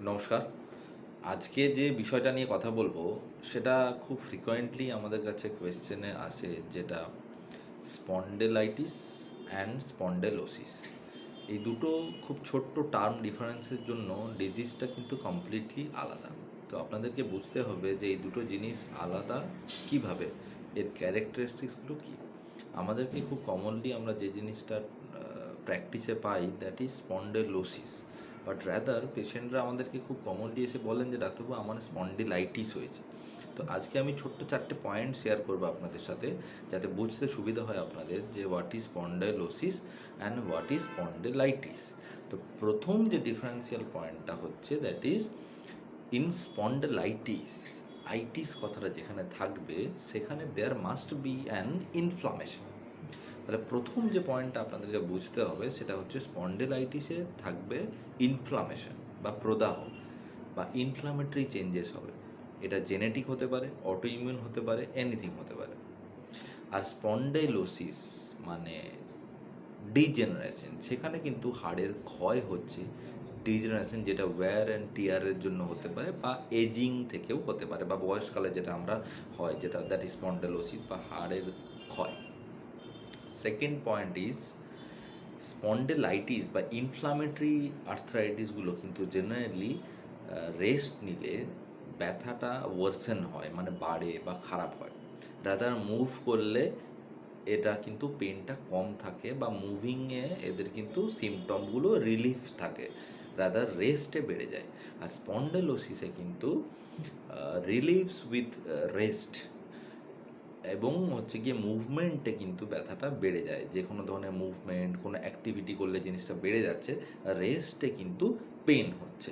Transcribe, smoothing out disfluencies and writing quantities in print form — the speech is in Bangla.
নমস্কার। আজকে যে বিষয়টা নিয়ে কথা বলবো, সেটা খুব ফ্রিকোয়েন্টলি আমাদের কাছে কোয়েশ্চেনে আসে, যেটা স্পন্ডেলাইটিস অ্যান্ড স্পন্ডেলোসিস। এই দুটো খুব ছোট্ট টার্ম ডিফারেন্সের জন্য ডিজিজটা কিন্তু কমপ্লিটলি আলাদা। তো আপনাদেরকে বুঝতে হবে যে এই দুটো জিনিস আলাদা কিভাবে, এর ক্যারেক্টারিস্টিক্সগুলো কী। আমাদেরকে খুব কমনলি আমরা যে জিনিসটা প্র্যাকটিসে পাই, দ্যাট ইজ স্পন্ডেলোসিস। বাট রাদার পেশেন্টরা আমাদেরকে খুব কমনলি এসে বলেন যে ডাক্তারবাবু আমার স্পন্ডিলাইটিস হয়েছে। তো আজকে আমি ছোট্ট 4টে পয়েন্ট শেয়ার করবো আপনাদের সাথে, যাতে বুঝতে সুবিধা হয় আপনাদের যে what is spondylosis and what is spondylitis. তো প্রথম যে ডিফারেন্সিয়াল পয়েন্টটা হচ্ছে that is in spondylitis, itis কথাটা যেখানে থাকবে সেখানে there must be an inflammation. তাহলে প্রথম যে পয়েন্টটা আপনাদেরকে বুঝতে হবে সেটা হচ্ছে স্পন্ডিলাইটিসে থাকবে ইনফ্লামেশন বা প্রদাহ বা ইনফ্লামেটরি চেঞ্জেস হবে। এটা জেনেটিক হতে পারে, অটো ইমিউন হতে পারে, এনিথিং হতে পারে। আর স্পন্ডাইলোসিস মানে ডিজেনারেশন, সেখানে কিন্তু হাড়ের ক্ষয় হচ্ছে। ডিজেনারেশন যেটা ওয়্যার অ্যান্ড টিয়ারের জন্য হতে পারে বা এজিং থেকেও হতে পারে, বা বয়সকালে যেটা আমরা হয় যেটা দ্যাট ইজ স্পন্ডাইলোসিস বা হাড়ের ক্ষয়। সেকেন্ড পয়েন্ট ইজ স্পন্ডিলাইটিস বা ইনফ্লামেটরি আর্থ্রাইটিসগুলো কিন্তু জেনারেলি রেস্ট নিলে ব্যথাটা ওয়ার্সেন হয়, মানে বাড়ে বা খারাপ হয়। রাদার মুভ করলে এটা কিন্তু পেনটা কম থাকে, বা মুভিংয়ে এদের কিন্তু সিমটমগুলো রিলিফ থাকে, রাদার রেস্টে বেড়ে যায়। আর স্পন্ডেলোসিসে কিন্তু রিলিভস উইথ রেস্ট, এবং হচ্ছে গিয়ে মুভমেন্টে কিন্তু ব্যথাটা বেড়ে যায়। যে কোনো ধরনের মুভমেন্ট, কোনো অ্যাক্টিভিটি করলে জিনিসটা বেড়ে যাচ্ছে, রেস্টে কিন্তু পেন হচ্ছে।